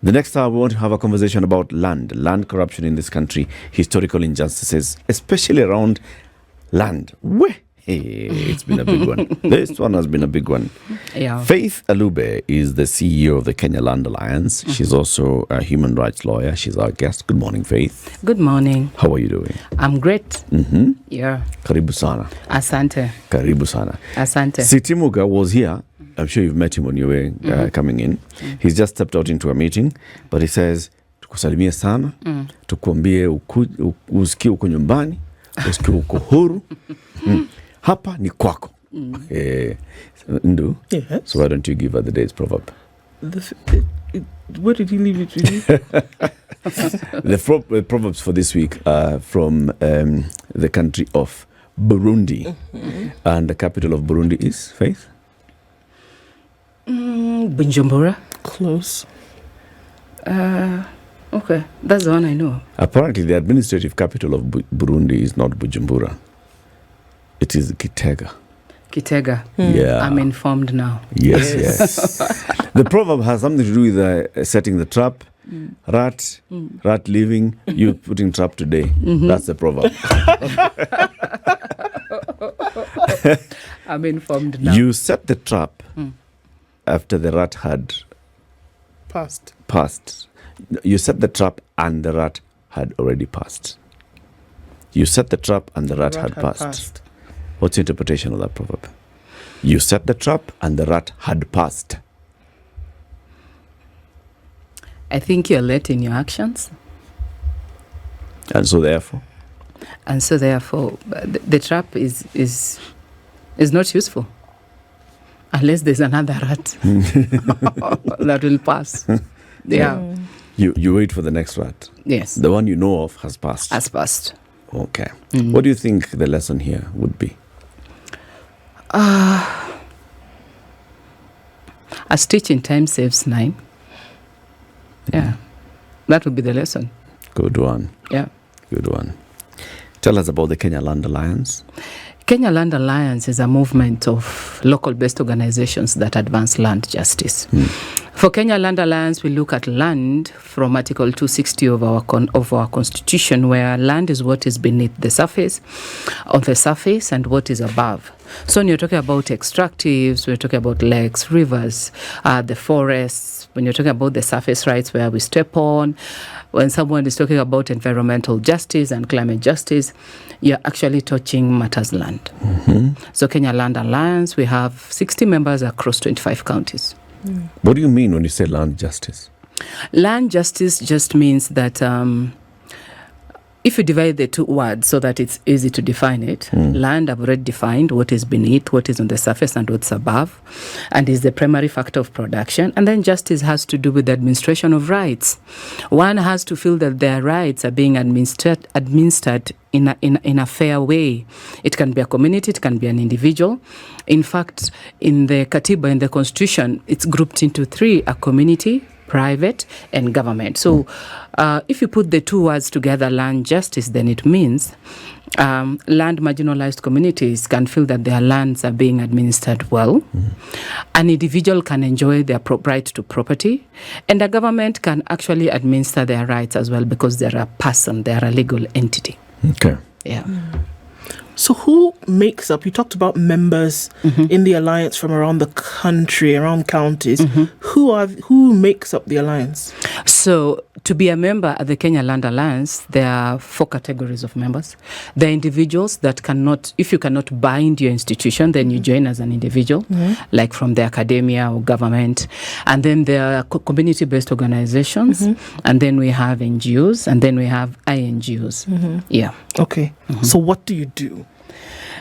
The next hour, we want to have a conversation about land corruption in this country, historical injustices, especially around land. Hey, it's been a big one. This one has been a big one. Yeah. Faith Alubbe is the CEO of the Kenya Land Alliance. She's also a human rights lawyer. She's our guest. Good morning, Faith. Good morning. How are you doing? I'm great. Mm-hmm. Yeah. Karibu sana. Asante. Karibu sana. Asante. Sitimuga was here. I'm sure you've met him when you were coming in. He's just stepped out into a meeting, but he says, tukusalimie sana, tukuambie usikie uko nyumbani, usikie uko huru. Hapa ni kwako. Ndu? Yes. So why don't you give her the day's proverb? Where did he leave it with you? The proverbs for this week are from the country of Burundi. And the capital of Burundi is, Faith? Bujumbura. Close. Okay, that's the one I know. Apparently, the administrative capital of Burundi is not Bujumbura. It is Gitega. Kitega. Yeah. I'm informed now. Yes. The proverb has something to do with setting the trap. Rat leaving, you putting trap today. That's the proverb. I'm informed now. You set the trap after the rat had passed. You set the trap and the rat had already passed. You set the trap and the rat had passed. What's your interpretation of that proverb? You set the trap and the rat had passed. I think you're late in your actions. And so therefore? The trap is not useful. Unless there's another rat that will pass. Yeah. You wait for the next rat. Yes. The one you know of has passed. Has passed. Okay. What do you think the lesson here would be? A stitch in time saves 9. Yeah. That would be the lesson. Good one. Yeah. Good one. Tell us about the Kenya Land Alliance. Kenya Land Alliance is a movement of local-based organizations that advance land justice. For Kenya Land Alliance, we look at land from Article 260 of our Constitution, where land is what is beneath the surface, on the surface, and what is above. So when you're talking about extractives, we're talking about lakes, rivers, the forests. When you're talking about the surface rights where we step on, when someone is talking about environmental justice and climate justice, you're actually touching matters land. So Kenya Land Alliance, we have 60 members across 25 counties. What do you mean when you say land justice? Land justice just means that if you divide the two words so that it's easy to define it, land, I've already defined what is beneath, what is on the surface, and what's above, and is the primary factor of production. And then justice has to do with the administration of rights. One has to feel that their rights are being administered in a fair way. It can be a community, it can be an individual. In fact, in the Katiba, in the Constitution, it's grouped into 3: a community, private, and government. So if you put the two words together, land justice, then it means land marginalized communities can feel that their lands are being administered well. An individual can enjoy their right to property, and a government can actually administer their rights as well because they're a person, they're a legal entity. Okay. Yeah. So who makes up, you talked about members in the alliance from around the country, around counties. Who makes up the alliance? So to be a member at the Kenya Land Alliance, there are 4 categories of members. There are individuals that cannot, if you cannot bind your institution, then you join as an individual, like from the academia or government. And then there are community-based organizations. And then we have NGOs, and then we have INGOs. Yeah. Okay. So what do you do?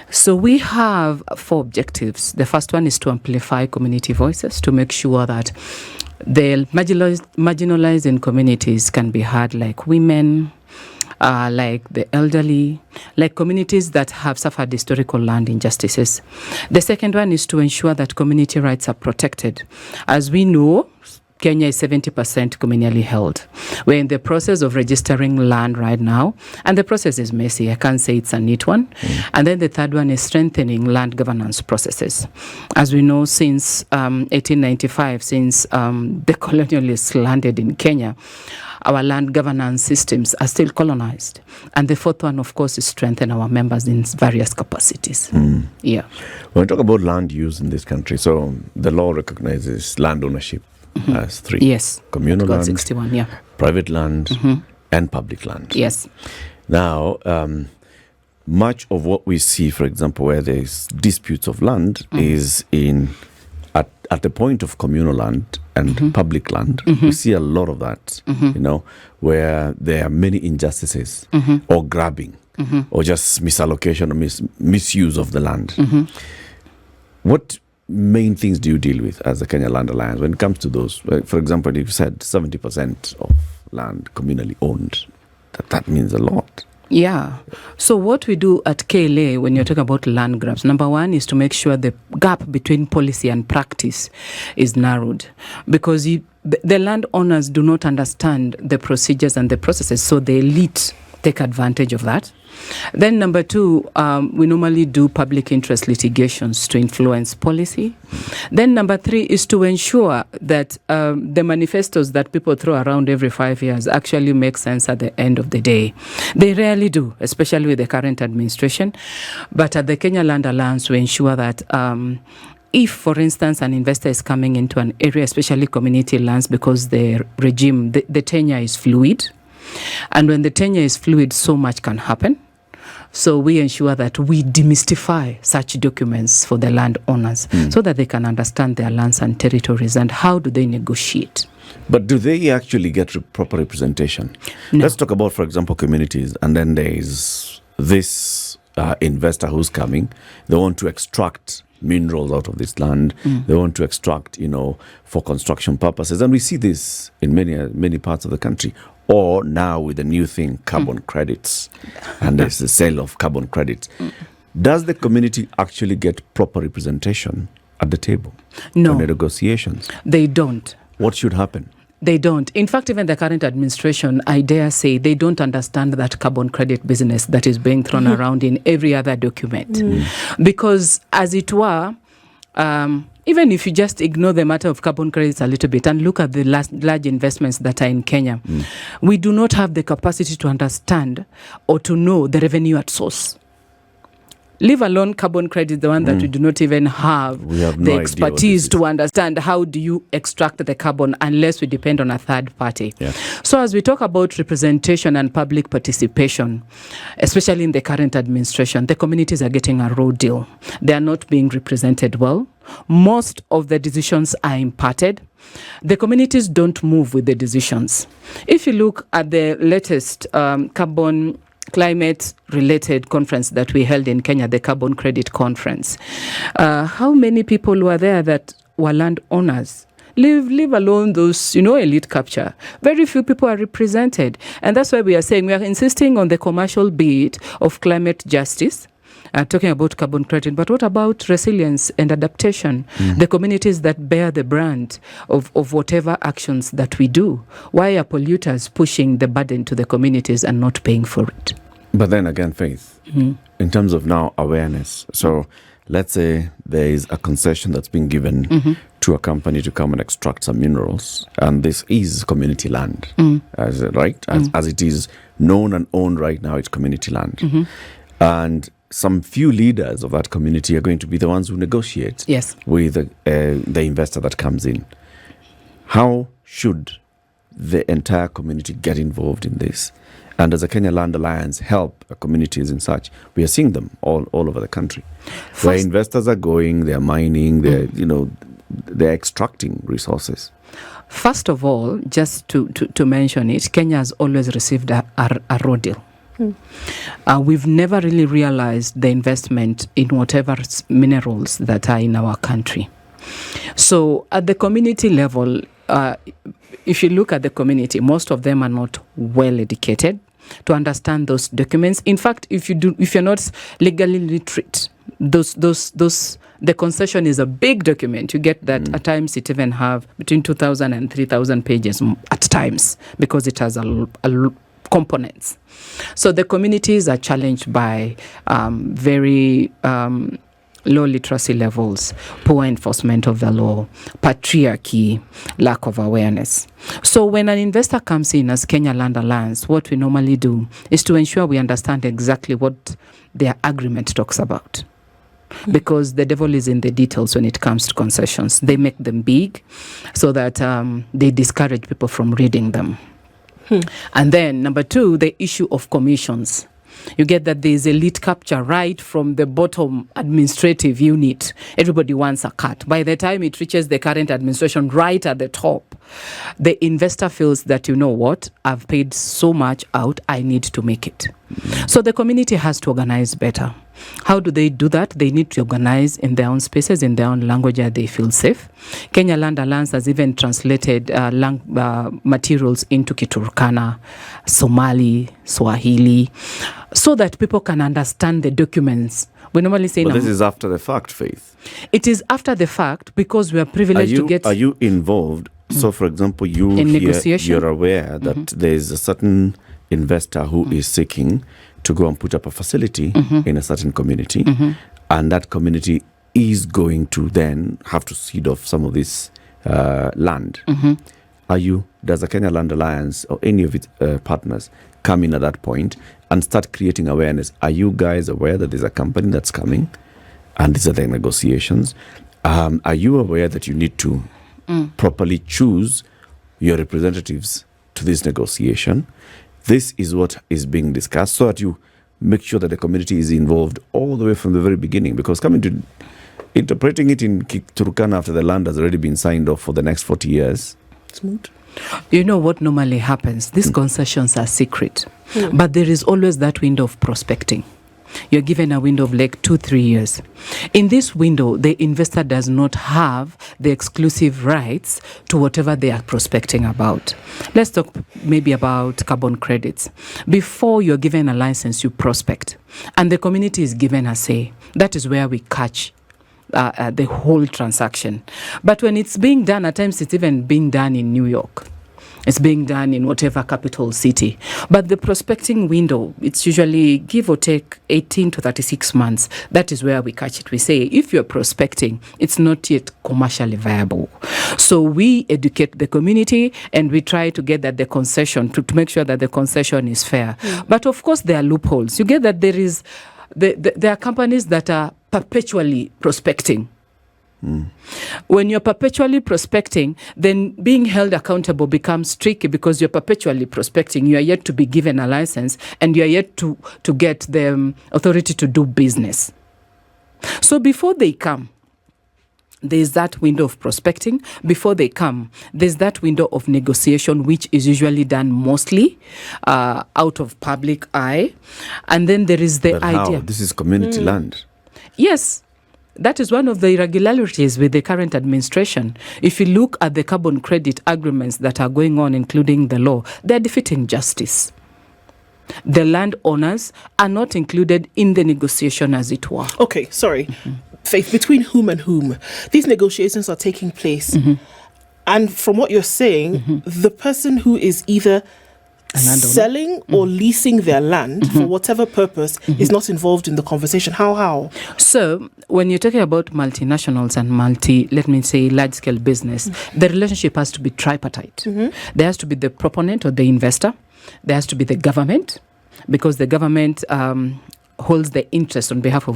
So we have 4 objectives. The first one is to amplify community voices, to make sure that the marginalized in communities can be heard, like women, like the elderly, like communities that have suffered historical land injustices. The second one is to ensure that community rights are protected. As we know, Kenya is 70% communally held. We're in the process of registering land right now, and the process is messy. I can't say it's a neat one. And then the third one is strengthening land governance processes. As we know, since 1895, since the colonialists landed in Kenya, our land governance systems are still colonized. And the fourth one, of course, is strengthen our members in various capacities. Yeah. When we talk about land use in this country, so the law recognizes land ownership as three. Yes. Communal land, 61, yeah. private land, and public land. Yes. Now, much of what we see, for example, where there's disputes of land is at the point of communal land and public land. We see a lot of that, where there are many injustices or grabbing or just misallocation or misuse of the land. What main things do you deal with as the Kenya Land Alliance when it comes to those? For example, you said 70% of land communally owned. That means a lot. Yeah. So what we do at KLA when you're talking about land grabs, number one is to make sure the gap between policy and practice is narrowed, because the landowners do not understand the procedures and the processes, so the elite take advantage of that. Then number two, we normally do public interest litigations to influence policy. Then number three is to ensure that the manifestos that people throw around every 5 years actually make sense at the end of the day. They rarely do, especially with the current administration. But at the Kenya Land Alliance, we ensure that if, for instance, an investor is coming into an area, especially community lands, because the regime, the tenure is fluid. And when the tenure is fluid, so much can happen. So we ensure that we demystify such documents for the landowners so that they can understand their lands and territories and how do they negotiate. But do they actually get proper representation? No. Let's talk about, for example, communities, and then there is this investor who's coming. They want to extract minerals out of this land. They want to extract, for construction purposes. And we see this in many parts of the country. Or now with the new thing, carbon credits. And there's the sale of carbon credits. Does the community actually get proper representation at the table? No. In the negotiations? They don't. What should happen? They don't. In fact, even the current administration, I dare say, they don't understand that carbon credit business that is being thrown around in every other document. Because, as it were, even if you just ignore the matter of carbon credits a little bit and look at the large investments that are in Kenya, we do not have the capacity to understand or to know the revenue at source. Leave alone carbon credit, the one that we do not even have the expertise to understand how do you extract the carbon unless we depend on a third party. Yeah. So as we talk about representation and public participation, especially in the current administration, the communities are getting a raw deal. They are not being represented well. Most of the decisions are imparted. The communities don't move with the decisions. If you look at the latest climate-related conference that we held in Kenya, the Carbon Credit Conference, how many people were there that were landowners? Leave alone those, elite capture. Very few people are represented. And that's why we are saying we are insisting on the commercial bit of climate justice, talking about carbon credit, but what about resilience and adaptation? The communities that bear the brand of whatever actions that we do. Why are polluters pushing the burden to the communities and not paying for it? But then again, Faith, in terms of now awareness, so let's say there is a concession that's been given to a company to come and extract some minerals, and this is community land, as it is known and owned right now, it's community land. And some few leaders of that community are going to be the ones who negotiate with the investor that comes in. How should the entire community get involved in this? And does the Kenya Land Alliance help communities in such? We are seeing them all over the country. Where investors are going, they're mining, they're extracting resources. First of all, just to mention it, Kenya has always received a raw deal. We've never really realized the investment in whatever minerals that are in our country. So at the community level, if you look at the community, most of them are not well educated to understand those documents. In fact, if you're not legally literate, the concession is a big document. You get that at times it even have between 2,000 and 3,000 pages at times, because it has a components. So the communities are challenged by very low literacy levels, poor enforcement of the law, patriarchy, lack of awareness. So when an investor comes in as Kenya Land Alliance, what we normally do is to ensure we understand exactly what their agreement talks about. Because the devil is in the details when it comes to concessions. They make them big so that they discourage people from reading them. And then, number two, the issue of commissions. You get that there is a lead capture right from the bottom administrative unit. Everybody wants a cut. By the time it reaches the current administration right at the top, the investor feels that, you know what, I've paid so much out, I need to make it. So the community has to organize better. How do they do that? They need to organize in their own spaces, in their own language that they feel safe. Kenya Land Alliance has even translated materials into Kiturkana, Somali, Swahili, so that people can understand the documents. We normally say... But this is after the fact, Faith. It is after the fact, because we are privileged to get... Are you involved? So, for example, you're aware that there is a certain investor who is seeking to go and put up a facility in a certain community, and that community is going to then have to cede off some of this land. Does the Kenya Land Alliance or any of its partners come in at that point and start creating awareness? Are you guys aware that there's a company that's coming and these are the negotiations? Are you aware that you need to properly choose your representatives to this negotiation? This is what is being discussed, so that you make sure that the community is involved all the way from the very beginning. Because coming to interpreting it in Turkana after the land has already been signed off for the next 40 years. Smooth. You know what normally happens? These concessions are secret, but there is always that window of prospecting. You're given a window of like 2-3 years. In this window, the investor does not have the exclusive rights to whatever they are prospecting about. Let's talk maybe about carbon credits. Before you're given a license, you prospect, and the community is given a say. That is where we catch the whole transaction. But when it's being done, at times it's even being done in New York. It's being done in whatever capital city. But the prospecting window, it's usually give or take 18 to 36 months. That is where we catch it. We say, if you're prospecting, it's not yet commercially viable. So we educate the community and we try to get that the concession, to make sure that the concession is fair. But of course, there are loopholes. You get that there are companies that are perpetually prospecting. When you're perpetually prospecting, then being held accountable becomes tricky, because you're perpetually prospecting. You are yet to be given a license, and you are yet to get the authority to do business. So before they come, there's that window of prospecting. Before they come, there's that window of negotiation, which is usually done mostly out of public eye. And then there is the idea. This is community land. Yes. That is one of the irregularities with the current administration. If you look at the carbon credit agreements that are going on, including the law, they're defeating justice. The landowners are not included in the negotiation, as it were. Okay, sorry. Faith, between whom and whom? These negotiations are taking place. And from what you're saying, the person who is either selling or leasing their land for whatever purpose is not involved in the conversation. How? So when you're talking about multinationals and large-scale business, the relationship has to be tripartite. There has to be the proponent or the investor. There has to be the government, because the government holds the interest on behalf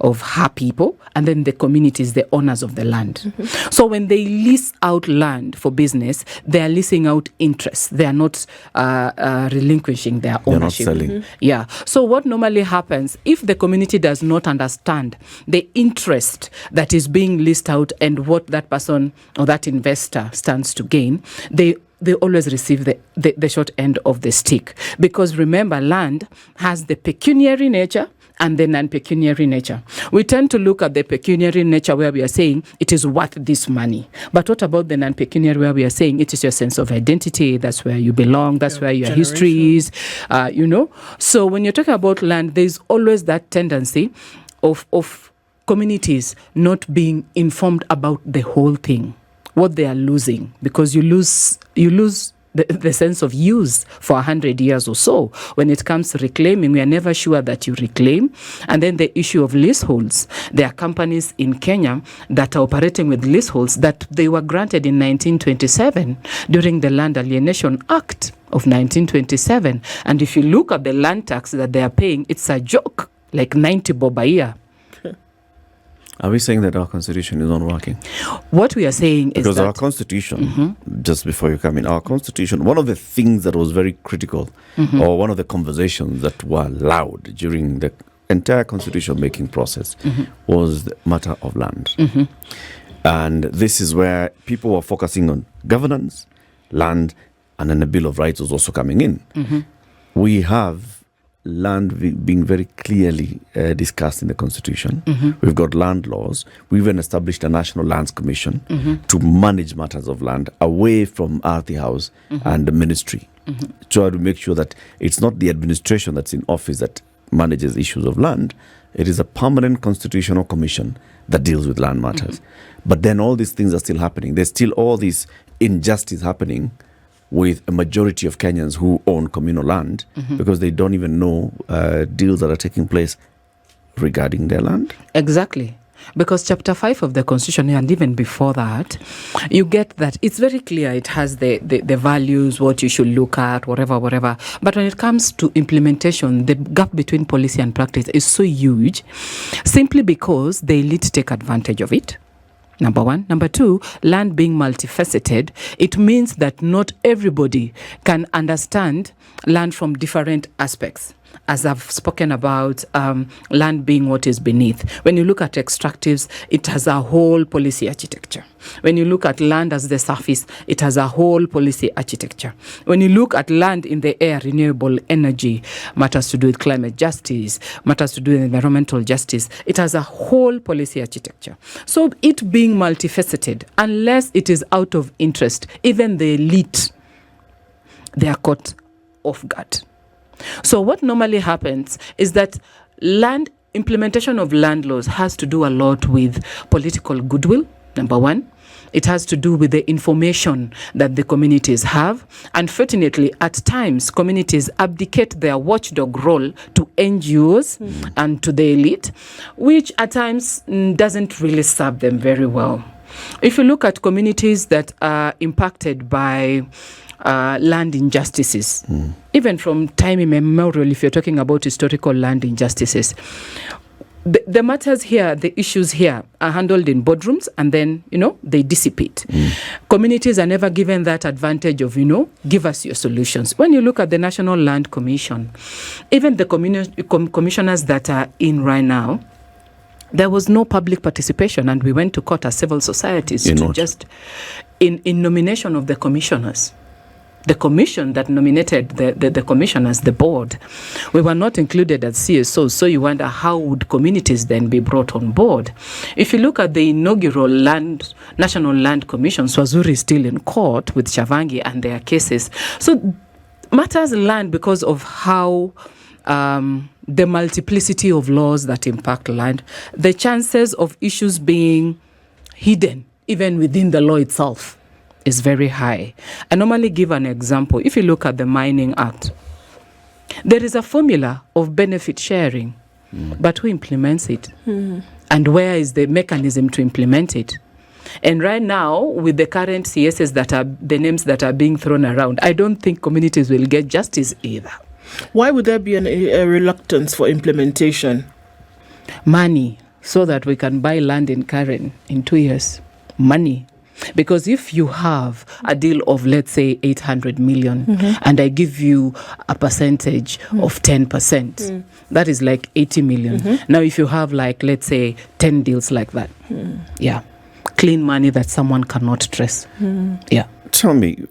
of her people, and then the community is the owners of the land. So when they lease out land for business, they are leasing out interests. They are not relinquishing their ownership. They're not selling. Yeah. So what normally happens, if the community does not understand the interest that is being leased out and what that person or that investor stands to gain, they always receive the short end of the stick. Because remember, land has the pecuniary nature and the non-pecuniary nature. We tend to look at the pecuniary nature, where we are saying it is worth this money. But what about the non-pecuniary, where we are saying it is your sense of identity, that's where you belong, that's where your history is, So when you're talking about land, there's always that tendency of communities not being informed about the whole thing, what they are losing, because you lose the sense of use for 100 years or so. When it comes to reclaiming, we are never sure that you reclaim. And then the issue of leaseholds. There are companies in Kenya that are operating with leaseholds that they were granted in 1927 during the Land Alienation Act of 1927. And if you look at the land tax that they are paying, it's a joke, like 90 bob a year. Are we saying that our constitution is not working? What we are saying is because that our constitution, just before you come in, our constitution, one of the things that was very critical, or one of the conversations that were loud during the entire constitution making process, was the matter of land. And this is where people were focusing on governance, land, and then the Bill of Rights was also coming in. We have land being very clearly discussed in the Constitution. We've got land laws. We even established a National Lands Commission to manage matters of land away from RT House and the ministry. Try to make sure that it's not the administration that's in office that manages issues of land. It is a permanent constitutional commission that deals with land matters. But then all these things are still happening. There's still all this injustice happening with a majority of Kenyans who own communal land because they don't even know deals that are taking place regarding their land. Exactly. Because Chapter 5 of the Constitution, and even before that, you get that it's very clear. It has the values, what you should look at, whatever. But when it comes to implementation, the gap between policy and practice is so huge, simply because the elite take advantage of it. Number one. Number two, land being multifaceted, it means that not everybody can understand land from different aspects. As I've spoken about, land being what is beneath. When you look at extractives, it has a whole policy architecture. When you look at land as the surface, it has a whole policy architecture. When you look at land in the air, renewable energy, matters to do with climate justice, matters to do with environmental justice, it has a whole policy architecture. So it being multifaceted, unless it is out of interest, even the elite, they are caught off guard. So what normally happens is that implementation of land laws has to do a lot with political goodwill, number one. It has to do with the information that the communities have. Unfortunately, at times, communities abdicate their watchdog role to NGOs and to the elite, which at times doesn't really serve them very well. If you look at communities that are impacted by land injustices, even from time immemorial, if you're talking about historical land injustices, the matters here, the issues here are handled in boardrooms and then, they dissipate. Communities are never given that advantage of, give us your solutions. When you look at the National Land Commission, even the commissioners that are in right now, there was no public participation, and we went to court as civil societies in nomination of the commissioners. The commission that nominated the commissioners, the board, we were not included as CSOs, so you wonder how would communities then be brought on board? If you look at the inaugural National Land Commission, Swazuri is still in court with Shavangi and their cases. So matters land because of how the multiplicity of laws that impact land, the chances of issues being hidden even within the law itself is very high. I normally give an example. If you look at the Mining Act, there is a formula of benefit sharing, but who implements it? And where is the mechanism to implement it? And right now, with the current CSs that are the names that are being thrown around, I don't think communities will get justice either. Why would there be a reluctance for implementation? Money, so that we can buy land in Karen in 2 years. Money. Because if you have a deal of, let's say, 800 million, and I give you a percentage of 10%, that is like 80 million. Now, if you have, like, let's say, 10 deals like that, clean money that someone cannot trace. Tell me,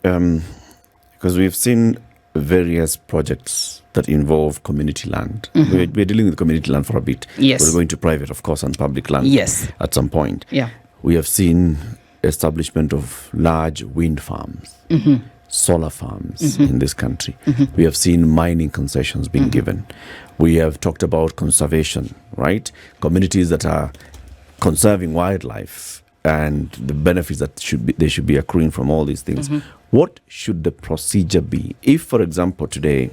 because we've seen various projects that involve community land. We're dealing with community land for a bit. Yes. We're going to private, of course, and public land at some point. Yeah. We have seen establishment of large wind farms, solar farms in this country. We have seen mining concessions being given. We have talked about conservation, right? Communities that are conserving wildlife and the benefits that they should be accruing from all these things, what should the procedure be? If, for example, today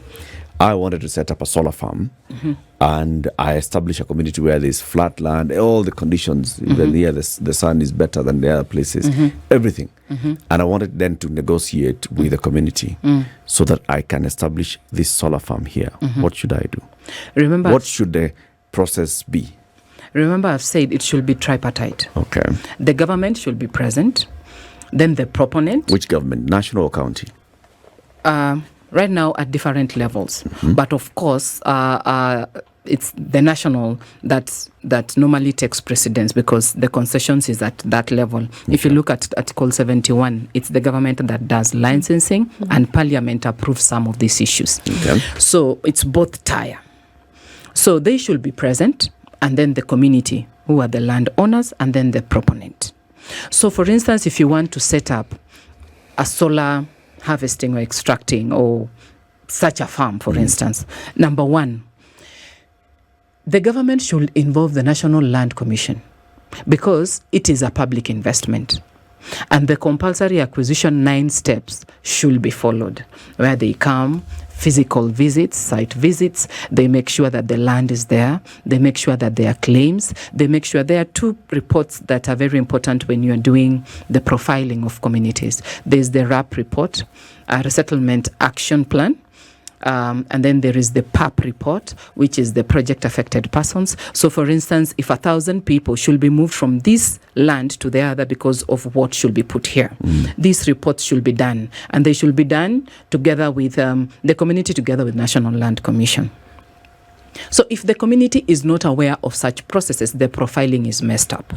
I wanted to set up a solar farm and I establish a community where there's flat land, all the conditions, even here the sun is better than the other places, everything. And I wanted then to negotiate with the community so that I can establish this solar farm here. What should I do? Remember, what should the process be? Remember, I've said it should be tripartite. Okay. The government should be present, then the proponent. Which government, national or county? Right now at different levels, but of course it's the national that normally takes precedence because the concessions is at that level. If you look at Article 71, it's the government that does licensing and Parliament approves some of these issues. So it's both tier. So they should be present, and then the community, who are the landowners, and then the proponent. So for instance, if you want to set up a solar harvesting or extracting or such a farm, for instance, number one, the government should involve the National Land Commission because it is a public investment. And the compulsory acquisition 9 steps should be followed, where they come, physical visits, site visits, they make sure that the land is there, they make sure that there are claims, they make sure there are 2 reports that are very important when you're doing the profiling of communities. There's the RAP report, a resettlement action plan, and then there is the PAP report, which is the project affected persons. So for instance, if 1,000 people should be moved from this land to the other because of what should be put here, these reports should be done, and they should be done together with the community, together with National Land Commission. So if the community is not aware of such processes, the profiling is messed up.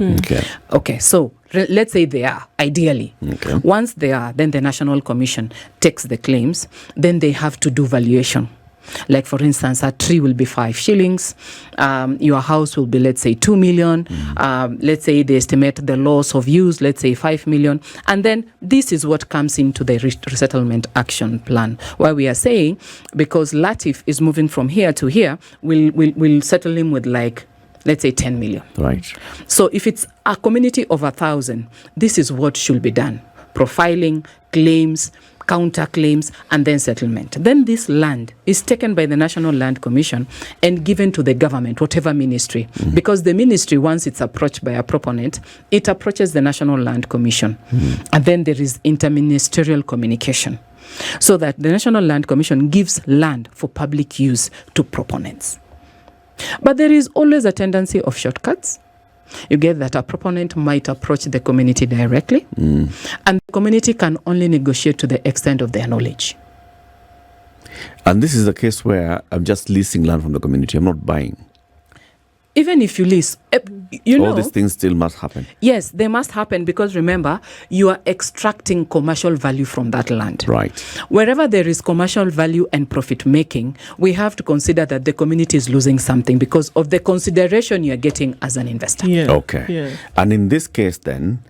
Okay, so let's say they are, ideally. Once they are, then the National Commission takes the claims, then they have to do valuation. Like, for instance, a tree will be 5 shillings, your house will be, let's say, 2 million, let's say they estimate the loss of use, let's say 5 million, and then this is what comes into the resettlement action plan, where we are saying, because Latif is moving from here to here, we'll settle him with, like, let's say 10 million. Right. So if it's a community of 1,000, this is what should be done. Profiling, claims, counterclaims, and then settlement. Then this land is taken by the National Land Commission and given to the government, whatever ministry. Because the ministry, once it's approached by a proponent, it approaches the National Land Commission. And then there is interministerial communication. So that the National Land Commission gives land for public use to proponents. But there is always a tendency of shortcuts. You get that a proponent might approach the community directly, and the community can only negotiate to the extent of their knowledge. And this is a case where I'm just leasing land from the community, I'm not buying. Even if you lease, all these things still must happen. Yes, they must happen because remember, you are extracting commercial value from that land. Right. Wherever there is commercial value and profit making, we have to consider that the community is losing something because of the consideration you're getting as an investor. Okay. And in this case then,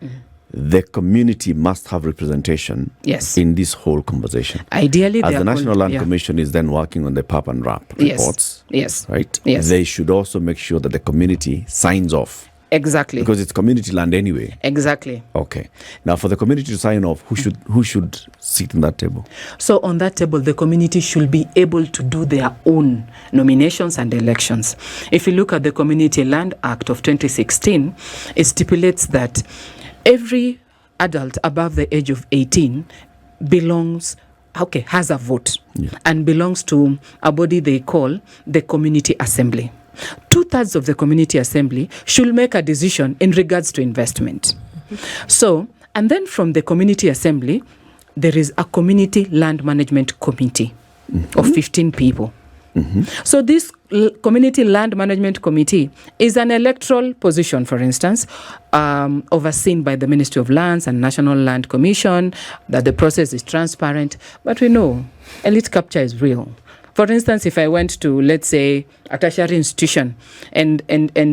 the community must have representation in this whole conversation. Ideally, as the National Land Commission is then working on the PAP and RAP reports, right? They should also make sure that the community signs off. Exactly. Because it's community land anyway. Exactly. Okay. Now, for the community to sign off, who should sit in that table? So on that table, the community should be able to do their own nominations and elections. If you look at the Community Land Act of 2016, it stipulates that every adult above the age of 18 has a vote and belongs to a body they call the Community Assembly. 2/3 of the Community Assembly should make a decision in regards to investment. So, and then from the Community Assembly, there is a Community Land Management Committee of 15 people. So this Community Land Management Committee is an electoral position, for instance, overseen by the Ministry of Lands and National Land Commission, that the process is transparent. But we know elite capture is real. For instance, if I went to, let's say, a tertiary institution and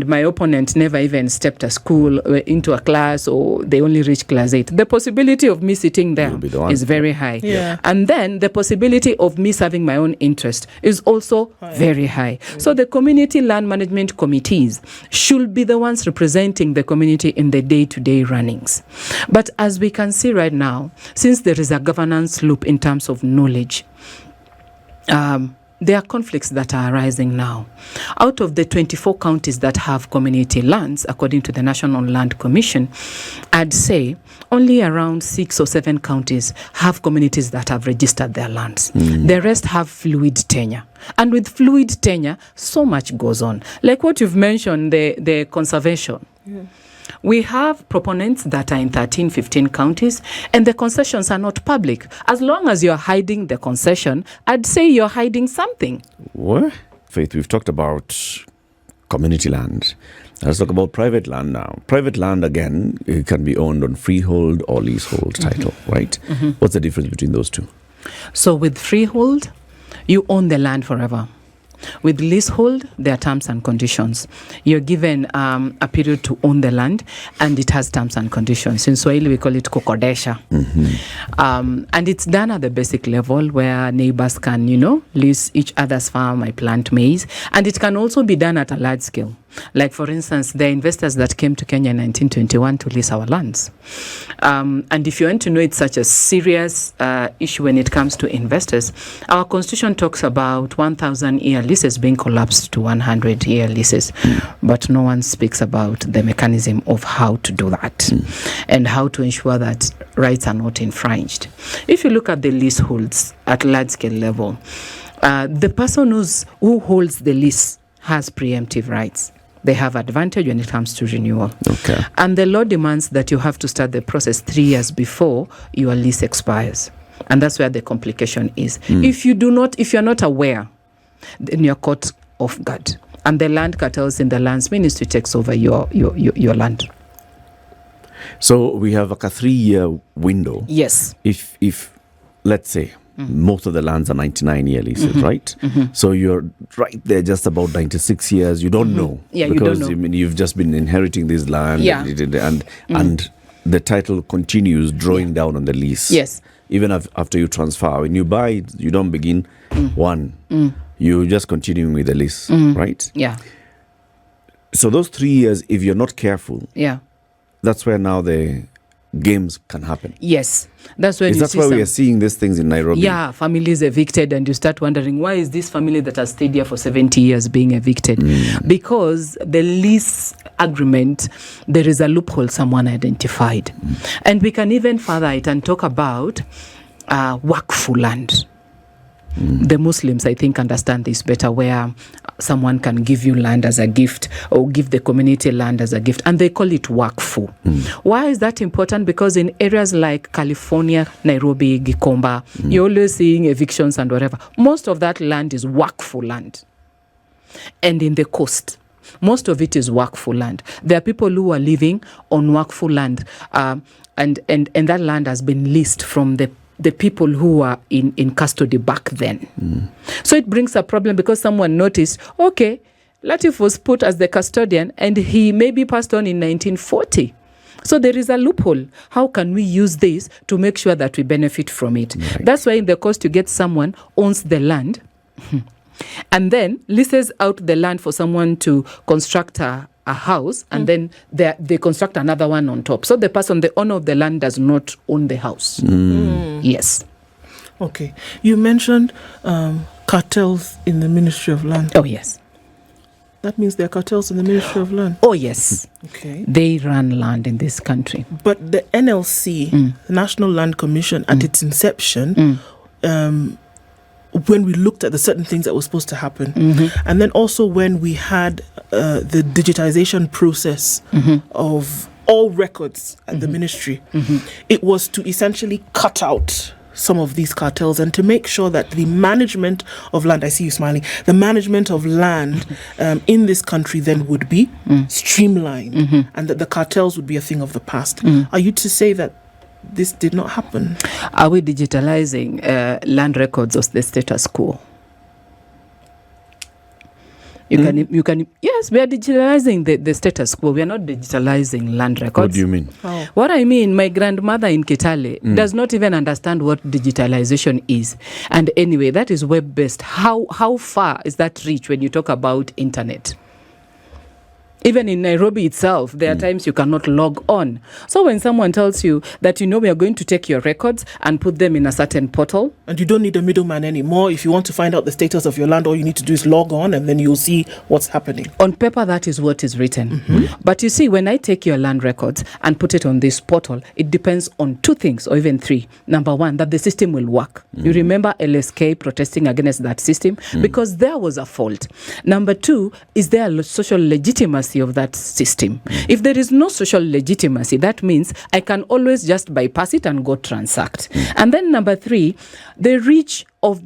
my opponent never even stepped a school into a class, or they only reached class 8, the possibility of me sitting there is very high. Yeah. And then the possibility of me serving my own interest is also very high. So the community land management committees should be the ones representing the community in the day-to-day runnings. But as we can see right now, since there is a governance loop in terms of knowledge, there are conflicts that are arising now. Out of the 24 counties that have community lands, according to the National Land Commission, I'd say only around 6 or 7 counties have communities that have registered their lands. The rest have fluid tenure. And with fluid tenure, so much goes on. Like what you've mentioned, the conservation. Yeah. We have proponents that are in 13, 15 counties, and the concessions are not public. As long as you're hiding the concession, I'd say you're hiding something. What? Faith, we've talked about community land. Let's talk about private land now. Private land, again, it can be owned on freehold or leasehold title, right? What's the difference between those two? So with freehold, you own the land forever. With leasehold, there are terms and conditions. You're given a period to own the land, and it has terms and conditions. In Swahili, we call it kukodesha. And it's done at the basic level where neighbors can, lease each other's farm, I plant maize. And it can also be done at a large scale. Like, for instance, the investors that came to Kenya in 1921 to lease our lands. And if you want to know it's such a serious issue when it comes to investors, our constitution talks about 1,000-year leases being collapsed to 100-year leases. But no one speaks about the mechanism of how to do that and how to ensure that rights are not infringed. If you look at the leaseholds at large-scale level, the person who holds the lease has preemptive rights. They have advantage when it comes to renewal. Okay. And the law demands that you have to start the process 3 years before your lease expires. And that's where the complication is. If you're not aware, then you're caught off guard. And the land cartels in the lands ministry takes over your land. So we have like a 3-year window. Yes. If let's say, most of the lands are 99-year leases, right? So you're right there, just about 96 years. You don't know. Yeah, because you don't know. You've just been inheriting this land. Yeah. And the title continues drawing down on the lease. Yes. Even after you transfer. When you buy, you don't begin one. You're just continuing with the lease, right? Yeah. So those 3 years, if you're not careful, Yeah. that's where now the games can happen. Yes. That's when That's why we are seeing these things in Nairobi. Yeah, families evicted, and you start wondering, why is this family that has stayed here for 70 years being evicted? Because the lease agreement, there is a loophole someone identified. And we can even further it and talk about wakfu land. The Muslims, I think, understand this better, where someone can give you land as a gift or give the community land as a gift, and they call it wakfu. Why is that important? Because in areas like California, Nairobi, Gikomba, you're always seeing evictions and whatever. Most of that land is wakfu land. And in the coast, most of it is wakfu land. There are people who are living on wakfu land, and that land has been leased from the people who were in custody back then. So it brings a problem because someone noticed, okay, Latif was put as the custodian and he maybe passed on in 1940. So there is a loophole. How can we use this to make sure that we benefit from it? Right. That's why in the coast you get someone owns the land and then leases out the land for someone to construct a house, and then they construct another one on top. So the owner of the land does not own the house. Yes. Okay. You mentioned cartels in the Ministry of Land. Oh, yes. That means there are cartels in the Ministry of Land. Oh, yes. Okay. They run land in this country. But the NLC, the National Land Commission, at its inception, when we looked at the certain things that were supposed to happen, and then also when we had the digitization process of all records at the ministry, it was to essentially cut out some of these cartels and to make sure that the management of land, I see you smiling, the management of land in this country then would be streamlined, and that the cartels would be a thing of the past. Are you to say that this did not happen? Are we digitalizing land records of the status quo? You can. Yes, we are digitalizing the status quo. We are not digitalizing land records. What do you mean? Oh. What I mean, my grandmother in Kitale does not even understand what digitalization is. And anyway, that is web-based. How far is that reach when you talk about internet? Even in Nairobi itself, there are times you cannot log on. So when someone tells you that, we are going to take your records and put them in a certain portal. And you don't need a middleman anymore. If you want to find out the status of your land, all you need to do is log on and then you'll see what's happening. On paper, that is what is written. But you see, when I take your land records and put it on this portal, it depends on 2 things or even 3. Number 1, that the system will work. You remember LSK protesting against that system because there was a fault. Number 2, is there a social legitimacy of that system? If there is no social legitimacy, that means I can always just bypass it and go transact. And then number 3, the reach of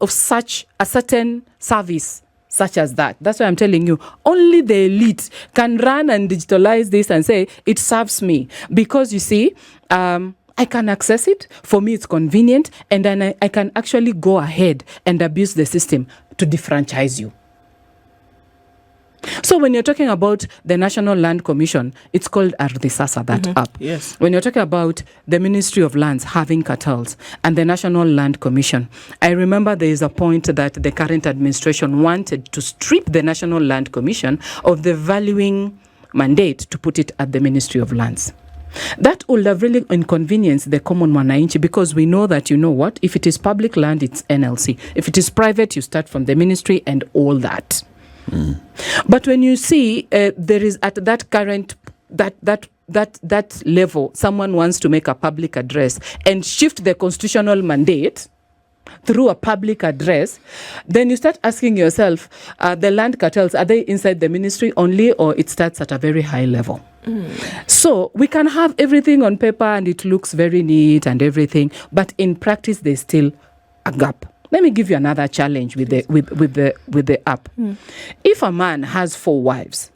such a certain service such as that. That's why I'm telling you, only the elite can run and digitalize this and say it serves me, because you see, I can access it. For me, it's convenient, and then I can actually go ahead and abuse the system to defranchise you. So when you're talking about the National Land Commission, it's called Ardhisasa, that app. Yes. When you're talking about the Ministry of Lands having cartels and the National Land Commission, I remember there is a point that the current administration wanted to strip the National Land Commission of the valuing mandate to put it at the Ministry of Lands. That would have really inconvenienced the common mwananchi, because we know that, if it is public land, it's NLC. If it is private, you start from the ministry and all that. But when you see there is at that current that level, someone wants to make a public address and shift the constitutional mandate through a public address, then you start asking yourself, the land cartels, are they inside the ministry only, or it starts at a very high level? So we can have everything on paper and it looks very neat and everything, but in practice there's still a gap. Let me give you another challenge with the app. If a man has 4 wives,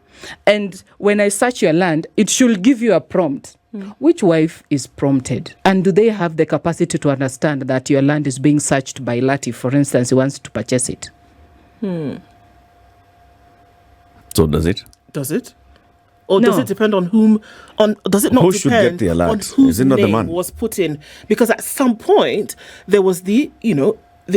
and when I search your land, it should give you a prompt. Which wife is prompted? And do they have the capacity to understand that your land is being searched by Lati, for instance, he wants to purchase it? So does it? Does it? Or does it depend on whom? Does it not who should depend get the alert? on whose Is it not the name man? was put in? Because at some point there was the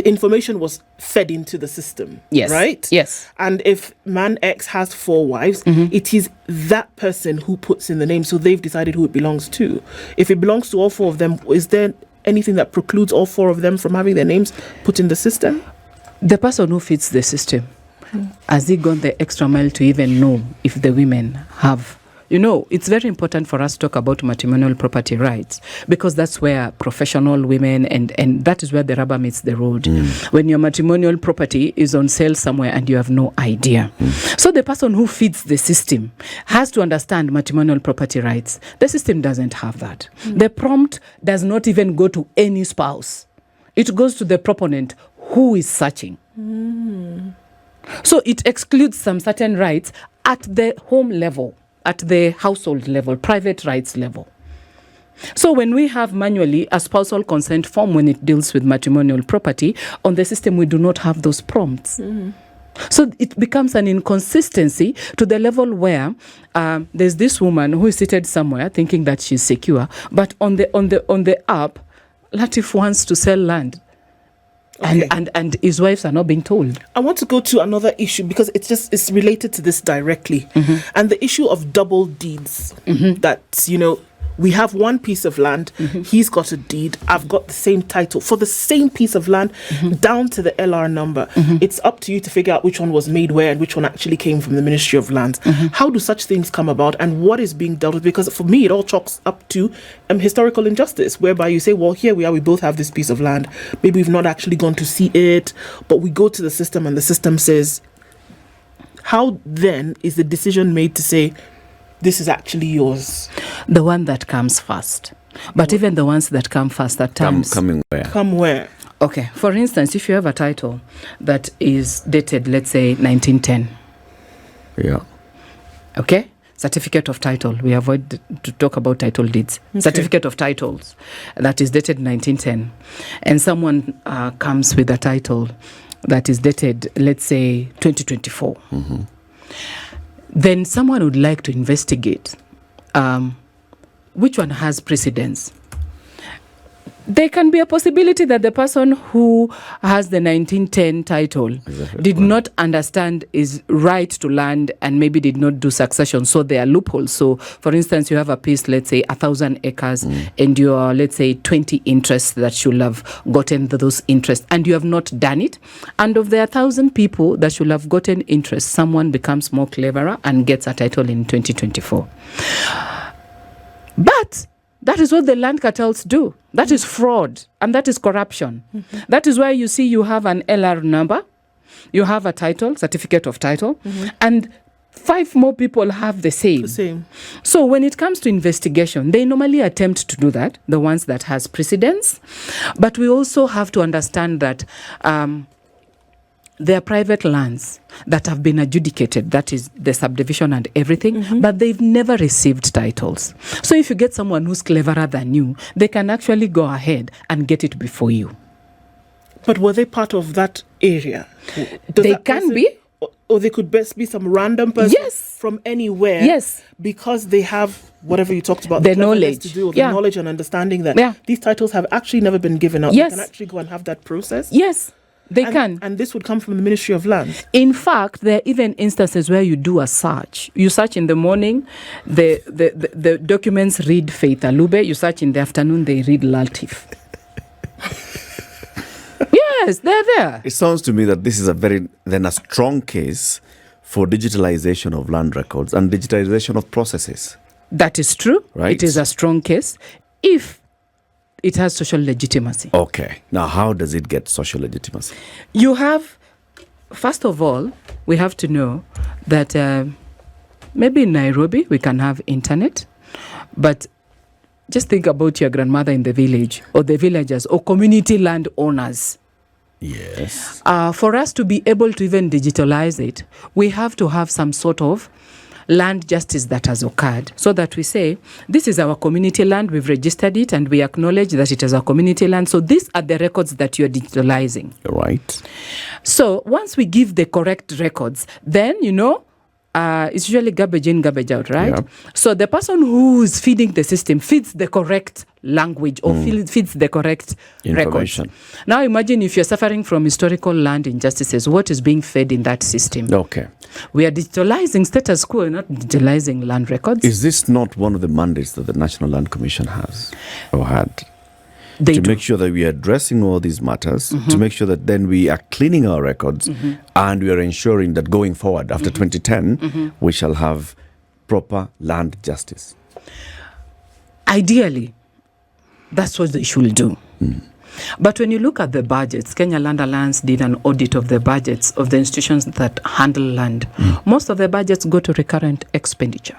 information was fed into the system. Yes. Right? Yes. And if man X has 4 wives, it is that person who puts in the name. So they've decided who it belongs to. If it belongs to all 4 of them, is there anything that precludes all 4 of them from having their names put in the system? The person who fits the system, has he gone the extra mile to even know if the women have? It's very important for us to talk about matrimonial property rights, because that's where professional women and that is where the rubber meets the road. When your matrimonial property is on sale somewhere and you have no idea. So the person who feeds the system has to understand matrimonial property rights. The system doesn't have that. The prompt does not even go to any spouse. It goes to the proponent who is searching. So it excludes some certain rights at the home level, at the household level, private rights level. So when we have manually a spousal consent form when it deals with matrimonial property, on the system we do not have those prompts. So it becomes an inconsistency to the level where there's this woman who is seated somewhere thinking that she's secure, but on the app, Latif wants to sell land. Okay. And his wives are not being told. I want to go to another issue because it's related to this directly. And the issue of double deeds. That, we have one piece of land, he's got a deed, I've got the same title for the same piece of land, down to the LR number. It's up to you to figure out which one was made where and which one actually came from the Ministry of Lands. How do such things come about and what is being dealt with? Because for me, it all chalks up to historical injustice, whereby you say, well, here we are, we both have this piece of land. Maybe we've not actually gone to see it, but we go to the system and the system says, how then is the decision made to say, this is actually yours? The one that comes first. But even the ones that come first at times... Coming where? Come where? Okay. For instance, if you have a title that is dated, let's say, 1910. Yeah. Okay? Certificate of title. We avoid to talk about title deeds. Okay. Certificate of titles that is dated 1910. And someone comes with a title that is dated, let's say, 2024, then someone would like to investigate which one has precedence. There can be a possibility that the person who has the 1910 title did not understand his right to land and maybe did not do succession. So there are loopholes. So, for instance, you have a piece, let's say 1,000 acres, and you are, let's say, 20 interests that should have gotten those interests, and you have not done it. And of the 1,000 people that should have gotten interest, someone becomes more cleverer and gets a title in 2024. But that is what the land cartels do. That is fraud, and that is corruption. That is why you see you have an LR number, you have a title, certificate of title, and 5 more people have the same. So when it comes to investigation, they normally attempt to do that, the ones that has precedence. But we also have to understand that there are private lands that have been adjudicated, that is the subdivision and everything, but they've never received titles. So if you get someone who's cleverer than you, they can actually go ahead and get it before you. But were they part of that area? They can be. Or they could best be some random person from anywhere. Yes. Because they have whatever you talked about, the knowledge to do, or the knowledge and understanding that these titles have actually never been given out. Yes. They can actually go and have that process. Yes. They can. And this would come from the Ministry of Lands. In fact, there are even instances where you do a search. You search in the morning, the documents read Faith Alubbe. You search in the afternoon, they read Latif. Yes, they're there. It sounds to me that this is a strong case for digitalization of land records and digitalization of processes. That is true. Right. It is a strong case if it has social legitimacy. Okay. Now, how does it get social legitimacy? You have, first of all, we have to know that maybe in Nairobi we can have internet, but just think about your grandmother in the village, or the villagers, or community land owners. Yes. For us to be able to even digitalize it, we have to have some sort of land justice that has occurred, so that we say, this is our community land, we've registered it, and we acknowledge that it is our community land. So these are the records that you're digitalizing. Right. So once we give the correct records, then, it's usually garbage in, garbage out, right? Yeah. So the person who is feeding the system feeds the correct language or feeds the correct information. Records. Now imagine if you're suffering from historical land injustices, what is being fed in that system? Okay. We are digitalizing status quo, not digitalizing land records. Is this not one of the mandates that the National Land Commission has or had? They to do. make sure that we are addressing all these matters, to make sure that then we are cleaning our records and we are ensuring that going forward after 2010, we shall have proper land justice. Ideally, that's what they should do. But when you look at the budgets, Kenya Land Alliance did an audit of the budgets of the institutions that handle land. Most of the budgets go to recurrent expenditure.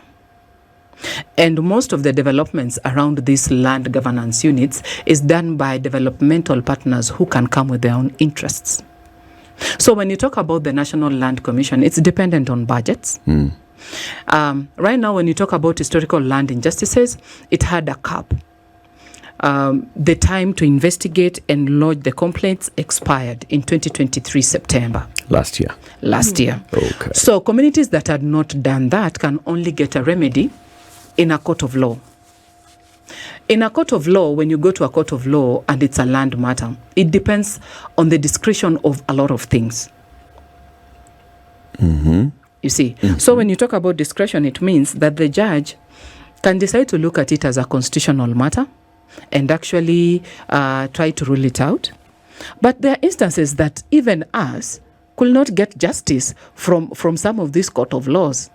And most of the developments around these land governance units is done by developmental partners who can come with their own interests. So when you talk about the National Land Commission, it's dependent on budgets. Right now, when you talk about historical land injustices, it had a cap. The time to investigate and lodge the complaints expired in 2023 September. Last year. Okay. So communities that had not done that can only get a remedy in a court of law. In a court of law, when you go to a court of law and it's a land matter, it depends on the discretion of a lot of things. You see? So when you talk about discretion, it means that the judge can decide to look at it as a constitutional matter and actually try to rule it out. But there are instances that even us could not get justice from some of these court of laws.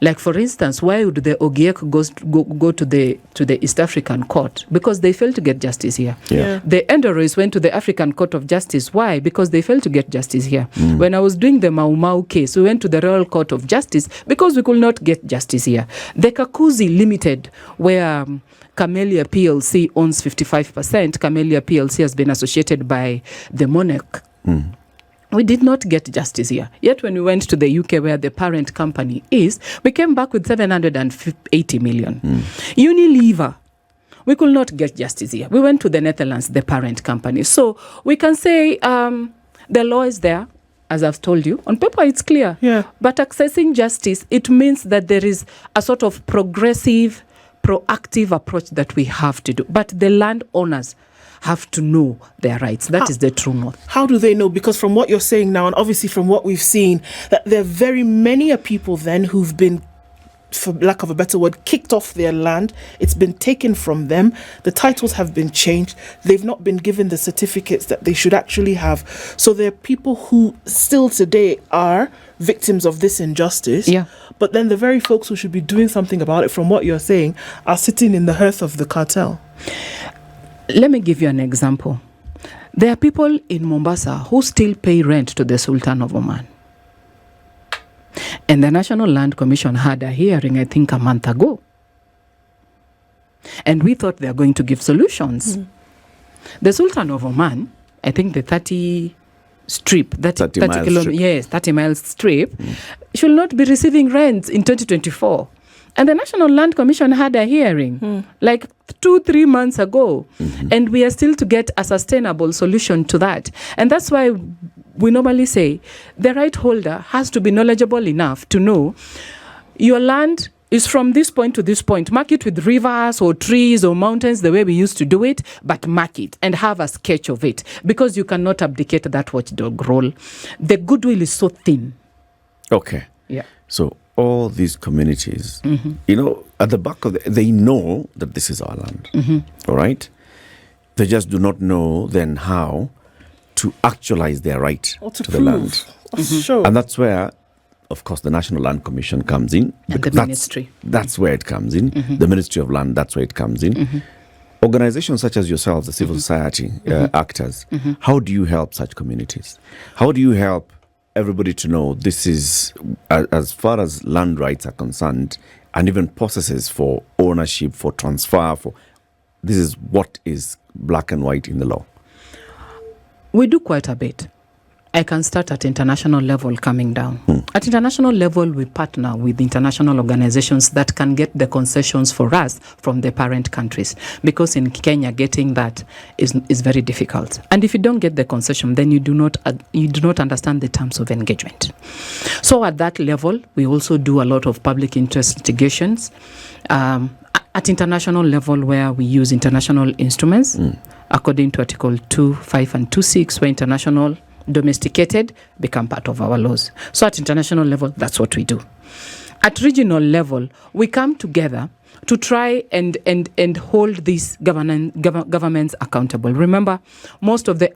Like, for instance, why would the Ogiek go to the East African Court? Because they failed to get justice here. Yeah. The Endoros went to the African Court of Justice. Why? Because they failed to get justice here. When I was doing the Mau Mau case, we went to the Royal Court of Justice because we could not get justice here. The Kakuzi Limited, where Camellia PLC owns 55%, Camellia PLC has been associated by the monarch. We did not get justice here. Yet when we went to the UK, where the parent company is, we came back with 780 million. Unilever, we could not get justice here. We went to the Netherlands, the parent company. So we can say The law is there, as I've told you. On paper, it's clear. Yeah. But accessing justice, it means that there is a sort of progressive, proactive approach that we have to do. But the landowners have to know their rights. That is the true north. How do they know? Because from what you're saying now, and obviously from what we've seen, that there are very many people then who've been, for lack of a better word, kicked off their land. It's been taken from them. The titles have been changed. They've not been given the certificates that they should actually have. So there are people who still today are victims of this injustice. Yeah. But then the very folks who should be doing something about it, from what you're saying, are sitting in the hearth of the cartel. Let me give you an example. There are people in Mombasa who still pay rent to the Sultan of Oman. And the National Land Commission had a hearing, I think, a month ago. And we thought they are going to give solutions. The Sultan of Oman, I think the 30 strip, 30 kilometers, yes, 30 miles strip, should not be receiving rents in 2024. And the National Land Commission had a hearing like 2-3 months ago. And we are still to get a sustainable solution to that. And that's why we normally say the right holder has to be knowledgeable enough to know your land is from this point to this point. Mark it with rivers or trees or mountains the way we used to do it, but mark it and have a sketch of it, because you cannot abdicate that watchdog role. The goodwill is so thin. Okay. Yeah. So all these communities, you know, at the back of they know that this is our land. All right? They just do not know then how to actualize their right to the land. Sure. And that's where, of course, the National Land Commission comes in. And the ministry. That's where it comes in. The Ministry of Land, that's where it comes in. Organizations such as yourselves, the civil society actors, how do you help such communities? How do you help everybody to know this is, as far as land rights are concerned, and even processes for ownership, for transfer, for this is what is black and white in the law? We do quite a bit. I can start at international level coming down. At international level, we partner with international organizations that can get the concessions for us from the parent countries. Because in Kenya, getting that is very difficult. And if you don't get the concession, then you do not understand the terms of engagement. So at that level, we also do a lot of public interest litigations. At international level, where we use international instruments, according to Article 2.5 and 2.6, where international domesticated become part of our laws. So at international level, that's what we do. At regional level, we come together to try and hold these governments accountable. Remember, most of the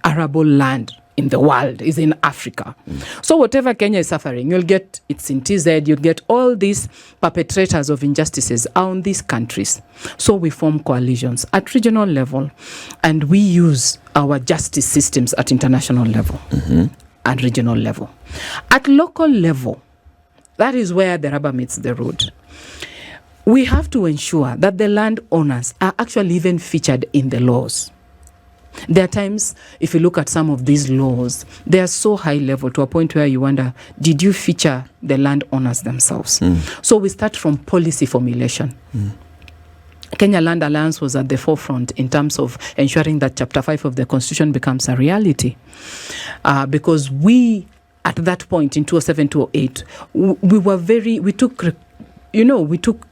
arable land in the world is in Africa. So whatever Kenya is suffering, you'll get it's in TZ, you'll get all these perpetrators of injustices are on these countries. So we form coalitions at regional level, and we use our justice systems at international level and regional level. At local level, that is where the rubber meets the road. We have to ensure that the landowners are actually even featured in the laws. There are times, if you look at some of these laws, they are so high level to a point where you wonder, did you feature the landowners themselves? So we start from policy formulation. Kenya Land Alliance was at the forefront in terms of ensuring that Chapter 5 of the Constitution becomes a reality. Because we, at that point in 2007, 2008,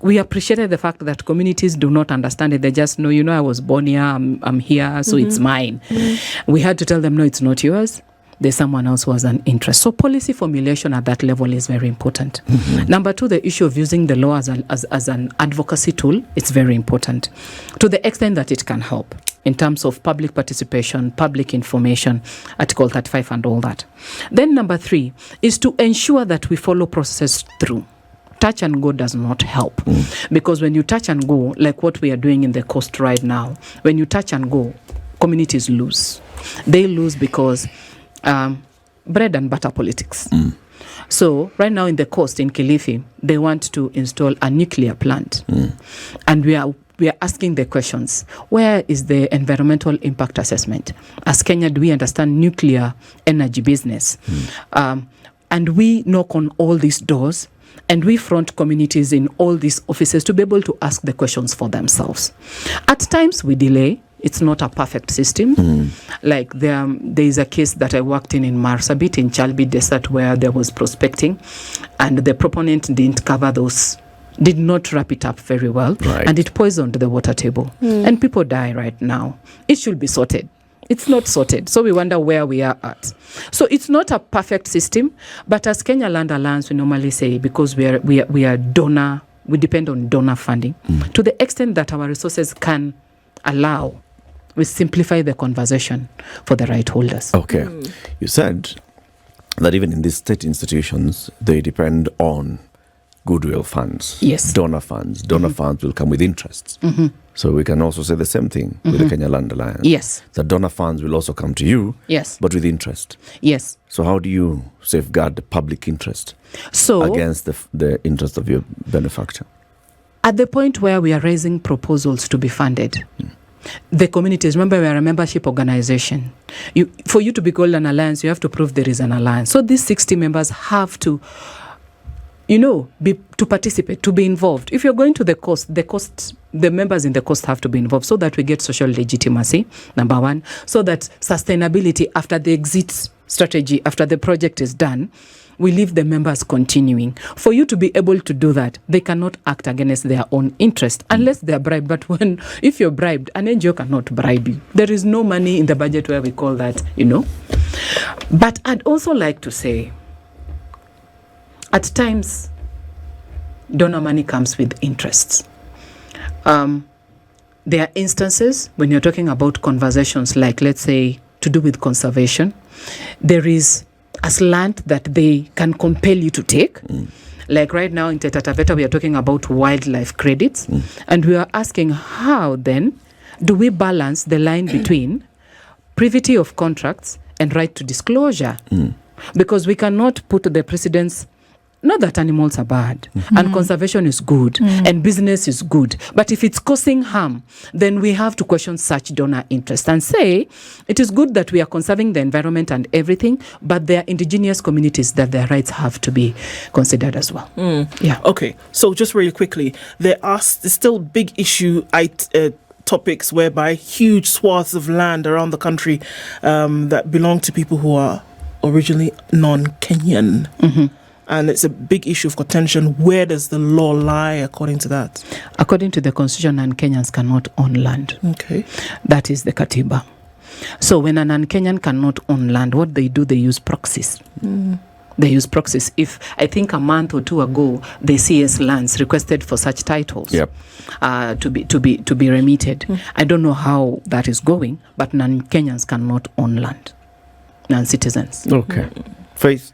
we appreciated the fact that communities do not understand it. They just know, I was born here, I'm here, so it's mine. We had to tell them, no, it's not yours. There's someone else who has an interest. So policy formulation at that level is very important. Number two, the issue of using the law as an advocacy tool, it's very important to the extent that it can help in terms of public participation, public information, Article 35 and all that. Then number three is to ensure that we follow processes through. Touch and go does not help. Because when you touch and go, like what we are doing in the coast right now, when you touch and go, communities lose. They lose because bread and butter politics. So right now in the coast, in Kilifi, they want to install a nuclear plant. And we are asking the questions, where is the environmental impact assessment? As Kenya, do we understand nuclear energy business? And we knock on all these doors, and we front communities in all these offices to be able to ask the questions for themselves. At times we delay It's not a perfect system. Like there is a case that I worked in Marsabit in Chalbi Desert where there was prospecting, and the proponent didn't cover those, did not wrap it up very well, and it poisoned the water table, and people die right now. It should be sorted. It's not sorted, so we wonder where we are at. So it's not a perfect system, but as Kenya Land Alliance, we normally say, because we are donor, we depend on donor funding to the extent that our resources can allow. We simplify the conversation for the right holders. Okay. You said that even in these state institutions, they depend on goodwill funds. Yes. Donor funds. Donor funds will come with interests. So we can also say the same thing with the Kenya Land Alliance. Yes. The donor funds will also come to you, yes, but with interest. Yes. So how do you safeguard the public interest against the interest of your benefactor? At the point where we are raising proposals to be funded, the communities, remember we are a membership organization. For you to be called an alliance, you have to prove there is an alliance. So these 60 members have to, to participate, to be involved. If you're going to the coast, the members in the coast have to be involved so that we get social legitimacy, number one, so that sustainability after the exit strategy, after the project is done, we leave the members continuing. For you to be able to do that, they cannot act against their own interest unless they are bribed. But if you're bribed, an NGO cannot bribe you. There is no money in the budget where we call that, But I'd also like to say, at times, donor money comes with interests. There are instances when you're talking about conversations like, let's say, to do with conservation, there is a slant that they can compel you to take. Like right now in Taita Taveta, we are talking about wildlife credits. And we are asking how then do we balance the line between privity of contracts and right to disclosure? Because we cannot put the precedents. Not that animals are bad and conservation is good and business is good. But if it's causing harm, then we have to question such donor interest and say it is good that we are conserving the environment and everything, but there are indigenous communities that their rights have to be considered as well. Yeah. Okay. So just really quickly, there's still big issue topics whereby huge swaths of land around the country that belong to people who are originally non-Kenyan. And it's a big issue of contention. Where does the law lie according to that? According to the Constitution, non-Kenyans cannot own land. Okay. That is the Katiba. So when a non-Kenyan cannot own land, what they do, they use proxies. They use proxies. If I think a month or two ago, the CS lands requested for such titles to be remitted. I don't know how that is going, but non-Kenyans cannot own land. Non-citizens. Okay. Faith,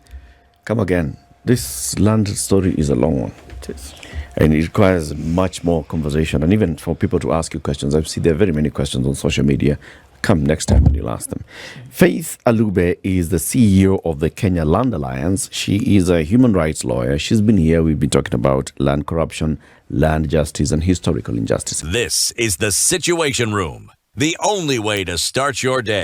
come again. This land story is a long one. It is. And it requires much more conversation. And even for people to ask you questions, I see there are very many questions on social media. Come next time when you'll ask them. Faith Alubbe is the CEO of the Kenya Land Alliance. She is a human rights lawyer. She's been here. We've been talking about land corruption, land justice, and historical injustice. This is the Situation Room, the only way to start your day.